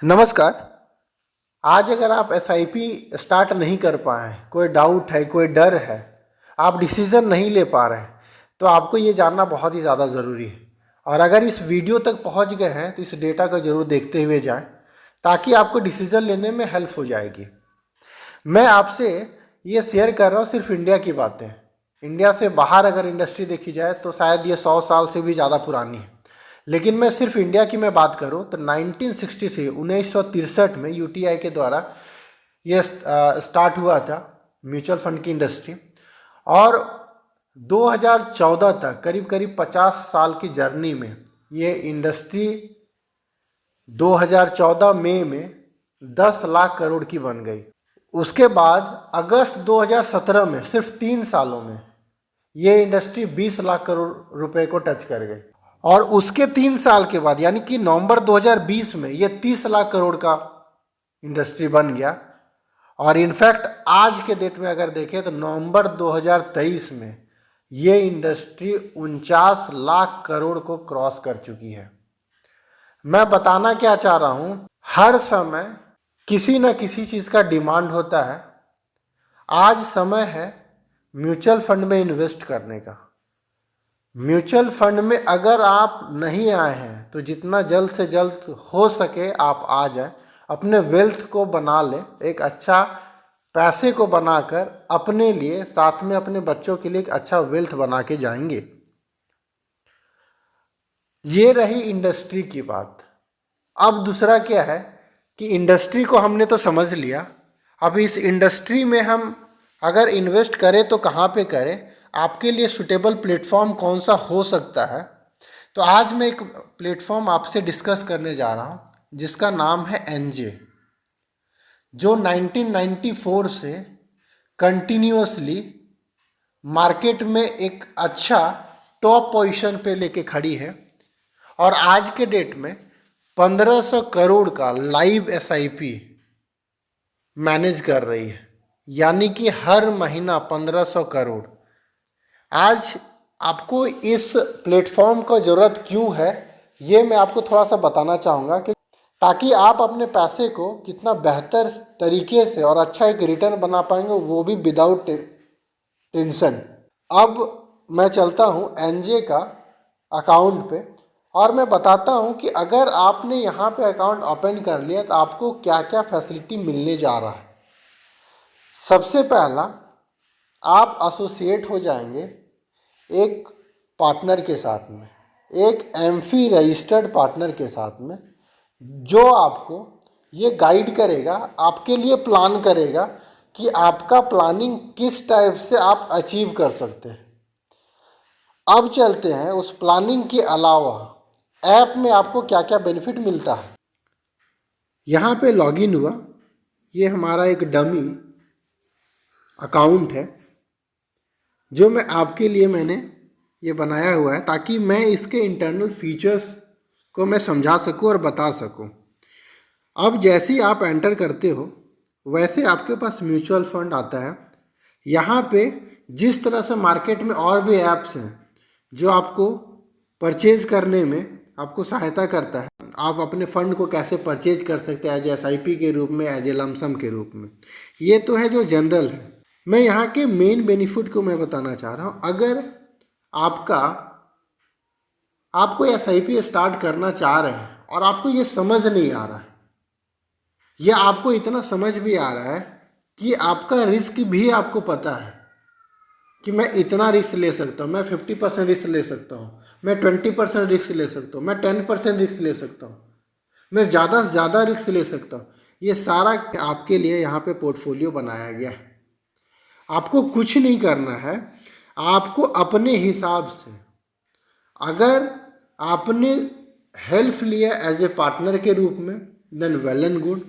नमस्कार। आज अगर आप एसआईपी स्टार्ट नहीं कर पाए, कोई डाउट है, कोई डर है, आप डिसीज़न नहीं ले पा रहे हैं, तो आपको ये जानना बहुत ही ज़्यादा ज़रूरी है। और अगर इस वीडियो तक पहुंच गए हैं तो इस डेटा को ज़रूर देखते हुए जाएं, ताकि आपको डिसीज़न लेने में हेल्प हो जाएगी। मैं आपसे ये शेयर कर रहा हूँ सिर्फ इंडिया की बातें। इंडिया से बाहर अगर इंडस्ट्री देखी जाए तो शायद ये 100 साल से भी ज़्यादा पुरानी है, लेकिन मैं सिर्फ इंडिया की मैं बात करूं तो 1963 में यूटीआई के द्वारा ये स्टार्ट हुआ था म्यूचुअल फंड की इंडस्ट्री। और 2014 तक करीब करीब 50 साल की जर्नी में ये इंडस्ट्री 2014 मई में 10 लाख करोड़ की बन गई। उसके बाद अगस्त 2017 में सिर्फ 3 सालों में ये इंडस्ट्री 20 लाख करोड़ रुपए को टच कर गई। और उसके 3 साल के बाद यानी कि नवंबर 2020 में ये 30 लाख करोड़ का इंडस्ट्री बन गया। और इनफैक्ट आज के डेट में अगर देखें तो नवंबर 2023 में ये इंडस्ट्री 49 लाख करोड़ को क्रॉस कर चुकी है। मैं बताना क्या चाह रहा हूँ, हर समय किसी न किसी चीज़ का डिमांड होता है। आज समय है म्यूचुअल फंड में इन्वेस्ट करने का। म्यूचुअल फंड में अगर आप नहीं आए हैं तो जितना जल्द से जल्द हो सके आप आ जाएं, अपने वेल्थ को बना लें, एक अच्छा पैसे को बनाकर अपने लिए, साथ में अपने बच्चों के लिए एक अच्छा वेल्थ बना के जाएंगे। ये रही इंडस्ट्री की बात। अब दूसरा क्या है कि इंडस्ट्री को हमने तो समझ लिया, अब इस इंडस्ट्री में हम अगर इन्वेस्ट करें तो कहाँ पे करें, आपके लिए सुटेबल प्लेटफॉर्म कौन सा हो सकता है। तो आज मैं एक प्लेटफॉर्म आपसे डिस्कस करने जा रहा हूँ जिसका नाम है एनजे, जो 1994 से कंटिन्यूअसली मार्केट में एक अच्छा टॉप पोजीशन पे लेके खड़ी है। और आज के डेट में 1500 करोड़ का लाइव एसआईपी मैनेज कर रही है, यानी कि हर महीना 1500 करोड़। आज आपको इस प्लेटफॉर्म का ज़रूरत क्यों है ये मैं आपको थोड़ा सा बताना चाहूँगा, कि ताकि आप अपने पैसे को कितना बेहतर तरीके से और अच्छा एक रिटर्न बना पाएंगे, वो भी विदाउट टेंशन। अब मैं चलता हूँ एनजे का अकाउंट पे और मैं बताता हूँ कि अगर आपने यहाँ पे अकाउंट ओपन कर लिया तो आपको क्या क्या फैसिलिटी मिलने जा रहा है। सबसे पहला, आप एसोसिएट हो जाएंगे एक पार्टनर के साथ में, एक एमफी रजिस्टर्ड पार्टनर के साथ में, जो आपको ये गाइड करेगा, आपके लिए प्लान करेगा कि आपका प्लानिंग किस टाइप से आप अचीव कर सकते हैं। अब चलते हैं उस प्लानिंग के अलावा ऐप में आपको क्या क्या बेनिफिट मिलता है। यहाँ पे लॉगिन हुआ, ये हमारा एक डमी अकाउंट है जो मैं आपके लिए मैंने ये बनाया हुआ है, ताकि मैं इसके इंटरनल फीचर्स को मैं समझा सकूं और बता सकूं। अब जैसे ही आप एंटर करते हो वैसे आपके पास म्यूचुअल फंड आता है। यहाँ पे जिस तरह से मार्केट में और भी ऐप्स हैं जो आपको परचेज करने में आपको सहायता करता है, आप अपने फंड को कैसे परचेज कर सकते हैं एज एसआईपी के रूप में, एज ए लमसम के रूप में। ये तो है जो जनरल है। मैं यहाँ के मेन बेनिफिट को मैं बताना चाह रहा हूँ। अगर आप कोई एसआईपी स्टार्ट करना चाह रहे हैं और आपको ये समझ नहीं आ रहा है, या आपको इतना समझ भी आ रहा है कि आपका रिस्क भी आपको पता है कि मैं इतना रिस्क ले सकता हूँ, मैं 50% रिस्क ले सकता हूँ, मैं 20% रिस्क ले सकता हूँ, मैं 10% रिस्क ले सकता हूँ, मैं ज़्यादा से ज़्यादा रिस्क ले सकता हूँ, ये सारा आपके लिए यहाँ पे पोर्टफोलियो बनाया गया है। आपको कुछ नहीं करना है, आपको अपने हिसाब से, अगर आपने हेल्प लिया एज ए पार्टनर के रूप में देन वेल एंड गुड,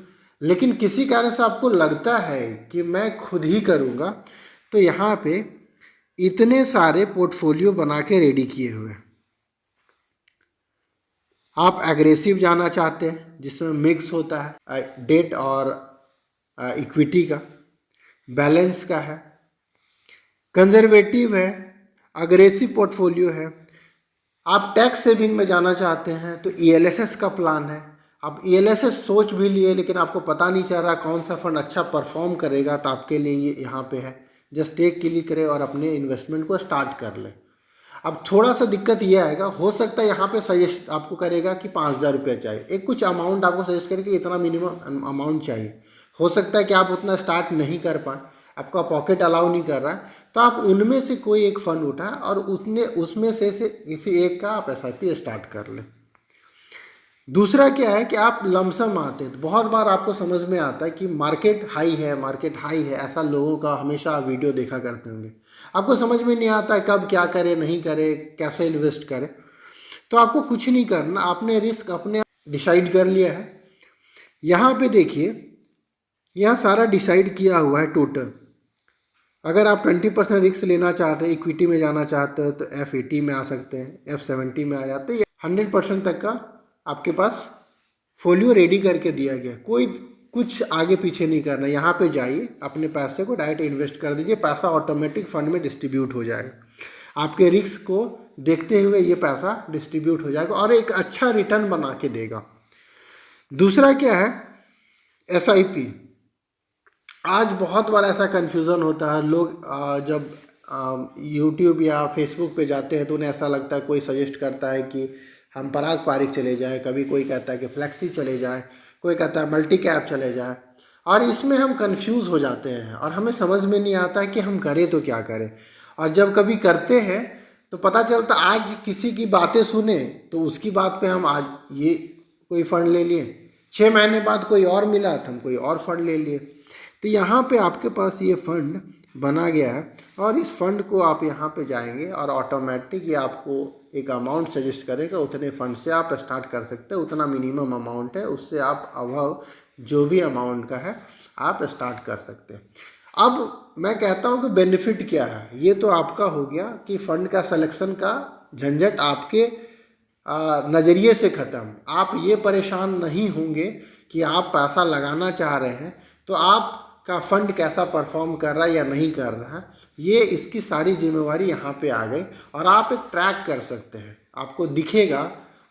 लेकिन किसी कारण से आपको लगता है कि मैं खुद ही करूँगा, तो यहाँ पे इतने सारे पोर्टफोलियो बना के रेडी किए हुए हैं। आप एग्रेसिव जाना चाहते हैं जिसमें मिक्स होता है डेट और इक्विटी का, बैलेंस का है, कंजर्वेटिव है, अग्रेसिव पोर्टफोलियो है। आप टैक्स सेविंग में जाना चाहते हैं तो ईएलएसएस का प्लान है। आप ELSS सोच भी लिए लेकिन आपको पता नहीं चल रहा कौन सा फंड अच्छा परफॉर्म करेगा, तो आपके लिए ये यहाँ पे है। जस्ट एक क्लिक करें और अपने इन्वेस्टमेंट को स्टार्ट कर लें। अब थोड़ा सा दिक्कत ये आएगा, हो सकता है यहाँ पे सजेस्ट आपको करेगा कि 5,000 रुपये चाहिए, एक कुछ अमाउंट आपको सजेस्ट करेगा कि इतना मिनिमम अमाउंट चाहिए। हो सकता है कि आप उतना स्टार्ट नहीं कर पाए, आपका पॉकेट अलाउ नहीं कर रहा है, तो आप उनमें से कोई एक फ़ंड उठाएं और उसमें से किसी एक का आप SIP स्टार्ट कर लें। दूसरा क्या है कि आप लमसम आते हैं, तो बहुत बार आपको समझ में आता है कि मार्केट हाई है, ऐसा लोगों का हमेशा आप वीडियो देखा करते होंगे। आपको समझ में नहीं आता है कब क्या करे, नहीं करे, कैसे इन्वेस्ट करे। तो आपको कुछ नहीं करना, आपने रिस्क अपने डिसाइड कर लिया है। यहाँ पे देखिए, यहाँ सारा डिसाइड किया हुआ है टोटल। अगर आप 20% रिस्क लेना चाहते हैं, इक्विटी में जाना चाहते हो, तो F80 में आ सकते हैं, F70 में आ जाते हैं। 100% तक का आपके पास फोलियो रेडी करके दिया गया, कोई कुछ आगे पीछे नहीं करना। यहाँ पे जाइए, अपने पैसे को डायरेक्ट इन्वेस्ट कर दीजिए, पैसा ऑटोमेटिक फंड में डिस्ट्रीब्यूट हो जाएगा। आपके रिस्क को देखते हुए ये पैसा डिस्ट्रीब्यूट हो जाएगा और एक अच्छा रिटर्न बना के देगा। दूसरा क्या है, SIP। आज बहुत बार ऐसा कन्फ्यूज़न होता है, लोग जब YouTube या Facebook पे जाते हैं तो उन्हें ऐसा लगता है, कोई सजेस्ट करता है कि हम पराग पारिक चले जाएं, कभी कोई कहता है कि फ्लेक्सी चले जाएं, कोई कहता है मल्टी कैप चले जाएं, और इसमें हम कंफ्यूज हो जाते हैं और हमें समझ में नहीं आता है कि हम करें तो क्या करें। और जब कभी करते हैं तो पता चलता, आज किसी की बातें सुने तो उसकी बात पे हम आज ये कोई फ़ंड ले लिए, 6 महीने बाद कोई और मिला तो हम कोई और फंड ले लिए। तो यहाँ पे आपके पास ये फ़ंड बना गया है और इस फंड को आप यहाँ पे जाएंगे और ऑटोमेटिक ये आपको एक अमाउंट सजेस्ट करेगा, उतने फंड से आप स्टार्ट कर सकते हैं। उतना मिनिमम अमाउंट है, उससे आप अबव जो भी अमाउंट का है आप स्टार्ट कर सकते हैं। अब मैं कहता हूँ कि बेनिफिट क्या है, ये तो आपका हो गया कि फ़ंड का सिलेक्शन का झंझट आपके नज़रिए से ख़त्म। आप ये परेशान नहीं होंगे कि आप पैसा लगाना चाह रहे हैं तो आपका फ़ंड कैसा परफॉर्म कर रहा है या नहीं कर रहा है, ये इसकी सारी जिम्मेवारी यहाँ पे आ गई और आप एक ट्रैक कर सकते हैं, आपको दिखेगा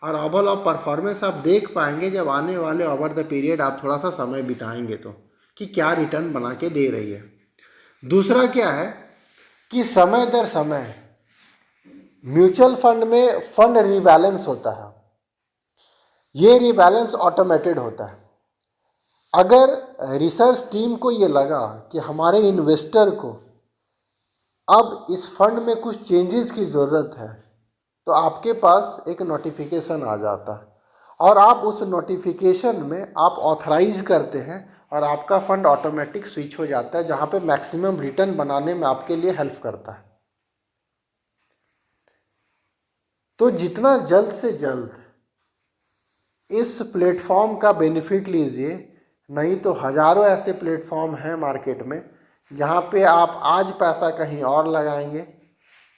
और ओवरऑल परफॉर्मेंस आप देख पाएंगे जब आने वाले ओवर द पीरियड आप थोड़ा सा समय बिताएंगे तो, कि क्या रिटर्न बना के दे रही है। दूसरा क्या है कि समय दर समय म्यूचुअल फंड में फंड रिबैलेंस होता है, ये रिबैलेंस ऑटोमेटेड होता है। अगर रिसर्च टीम को ये लगा कि हमारे इन्वेस्टर को अब इस फंड में कुछ चेंजेस की ज़रूरत है, तो आपके पास एक नोटिफिकेशन आ जाता है और आप उस नोटिफिकेशन में आप ऑथराइज करते हैं और आपका फ़ंड ऑटोमेटिक स्विच हो जाता है, जहाँ पे मैक्सिमम रिटर्न बनाने में आपके लिए हेल्प करता है। तो जितना जल्द से जल्द इस प्लेटफॉर्म का बेनिफिट लीजिए, नहीं तो हज़ारों ऐसे प्लेटफॉर्म हैं मार्केट में जहाँ पे आप आज पैसा कहीं और लगाएंगे,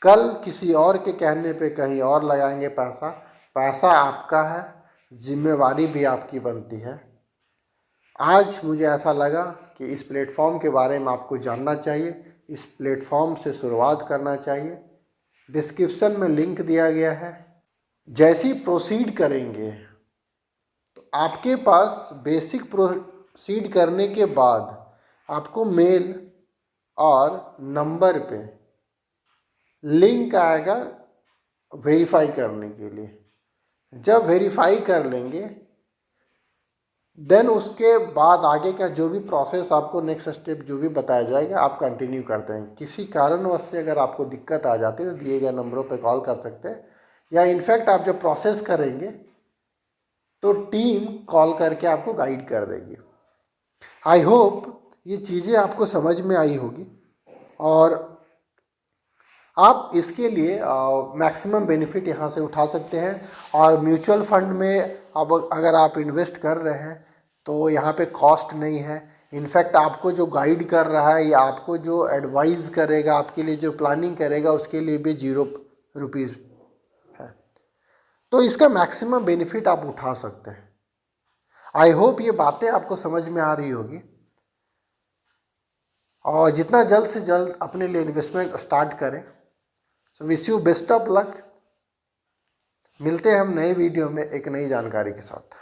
कल किसी और के कहने पे कहीं और लगाएंगे पैसा। पैसा आपका है, जिम्मेवारी भी आपकी बनती है। आज मुझे ऐसा लगा कि इस प्लेटफॉर्म के बारे में आपको जानना चाहिए, इस प्लेटफॉर्म से शुरुआत करना चाहिए। डिस्क्रिप्शन में लिंक दिया गया है। जैसे ही प्रोसीड करेंगे तो आपके पास बेसिक प्रोसीड करने के बाद आपको मेल और नंबर पे लिंक आएगा वेरीफाई करने के लिए। जब वेरीफाई कर लेंगे देन उसके बाद आगे का जो भी प्रोसेस आपको नेक्स्ट स्टेप जो भी बताया जाएगा आप कंटिन्यू करते हैं। किसी कारणवश से अगर आपको दिक्कत आ जाती है तो दिए गए नंबरों पे कॉल कर सकते हैं, या इनफैक्ट आप जब प्रोसेस करेंगे तो टीम कॉल करके आपको गाइड कर देगी। आई होप ये चीज़ें आपको समझ में आई होगी और आप इसके लिए मैक्सिमम बेनिफिट यहाँ से उठा सकते हैं। और म्यूचुअल फंड में अब अगर आप इन्वेस्ट कर रहे हैं तो यहाँ पे कॉस्ट नहीं है। इनफैक्ट आपको जो गाइड कर रहा है या आपको जो एडवाइस करेगा, आपके लिए जो प्लानिंग करेगा, उसके लिए भी 0 रुपीज़ है। तो इसका मैक्सिमम बेनिफिट आप उठा सकते हैं। आई होप ये बातें आपको समझ में आ रही होगी और जितना जल्द से जल्द अपने लिए इन्वेस्टमेंट स्टार्ट करें। So wish you best of luck. मिलते हैं हम नए वीडियो में एक नई जानकारी के साथ।